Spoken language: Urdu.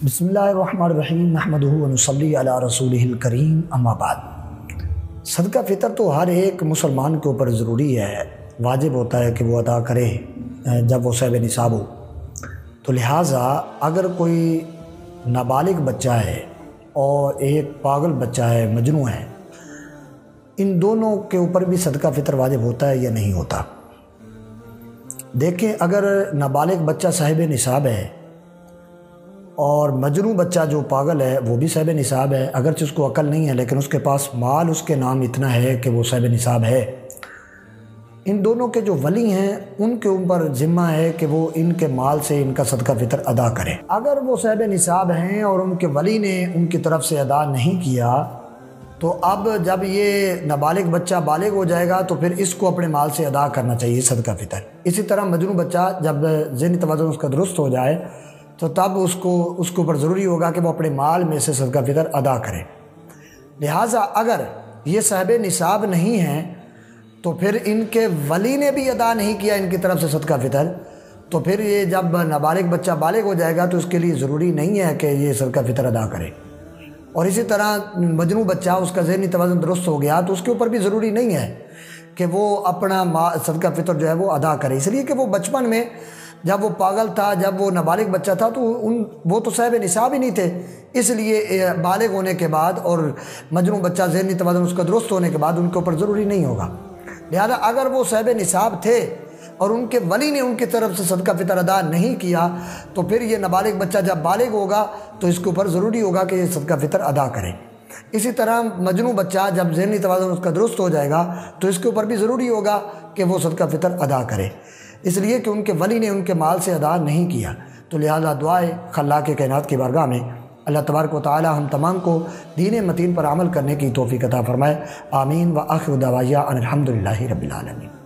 بسم اللہ الرحمن الرحیم نحمدہ و نصلی علی رسولہ الکریم اما بعد۔ صدقہ فطر تو ہر ایک مسلمان کے اوپر ضروری ہے، واجب ہوتا ہے کہ وہ ادا کرے جب وہ صاحب نصاب ہو۔ تو لہٰذا اگر کوئی نابالغ بچہ ہے اور ایک پاگل بچہ ہے، مجنون ہے، ان دونوں کے اوپر بھی صدقہ فطر واجب ہوتا ہے یا نہیں ہوتا؟ دیکھیں، اگر نابالغ بچہ صاحب نصاب ہے اور مجنون بچہ جو پاگل ہے وہ بھی صاحب نصاب ہے، اگرچہ اس کو عقل نہیں ہے لیکن اس کے پاس مال اس کے نام اتنا ہے کہ وہ صاحب نصاب ہے، ان دونوں کے جو ولی ہیں ان کے اوپر ذمہ ہے کہ وہ ان کے مال سے ان کا صدقہ فطر ادا کریں۔ اگر وہ صاحب نصاب ہیں اور ان کے ولی نے ان کی طرف سے ادا نہیں کیا تو اب جب یہ نابالغ بچہ بالغ ہو جائے گا تو پھر اس کو اپنے مال سے ادا کرنا چاہیے صدقہ فطر۔ اسی طرح مجنون بچہ جب ذہنی توازن اس کا درست ہو جائے تو تب اس کے اوپر ضروری ہوگا کہ وہ اپنے مال میں سے صدقہ فطر ادا کرے۔ لہٰذا اگر یہ صاحب نصاب نہیں ہیں تو پھر ان کے ولی نے بھی ادا نہیں کیا ان کی طرف سے صدقہ فطر، تو پھر یہ جب نابالغ بچہ بالغ ہو جائے گا تو اس کے لیے ضروری نہیں ہے کہ یہ صدقہ فطر ادا کرے۔ اور اسی طرح مجنون بچہ، اس کا ذہنی توازن درست ہو گیا تو اس کے اوپر بھی ضروری نہیں ہے کہ وہ اپنا صدقہ فطر جو ہے وہ ادا کرے، اس لیے کہ وہ بچپن میں جب وہ پاگل تھا، جب وہ نابالغ بچہ تھا تو وہ تو صاحب نصاب ہی نہیں تھے، اس لیے بالغ ہونے کے بعد اور مجنون بچہ ذہنی توازن اس کا درست ہونے کے بعد ان کے اوپر ضروری نہیں ہوگا۔ لہذا اگر وہ صاحب نصاب تھے اور ان کے ولی نے ان کی طرف سے صدقہ فطر ادا نہیں کیا تو پھر یہ نابالغ بچہ جب بالغ ہوگا تو اس کے اوپر ضروری ہوگا کہ یہ صدقہ فطر ادا کرے۔ اسی طرح مجنون بچہ جب ذہنی توازن اس کا درست ہو جائے گا تو اس کے اوپر بھی ضروری ہوگا کہ وہ صدقہ فطر ادا کرے، اس لیے کہ ان کے ولی نے ان کے مال سے ادا نہیں کیا۔ تو لہذا دعائے خلاق کائنات کی بارگاہ میں اللہ تبارک و تعالی ہم تمام کو دین متین پر عمل کرنے کی توفیق عطا فرمائے۔ آمین و آخر دعوانا ان الحمد للہ رب العالمین۔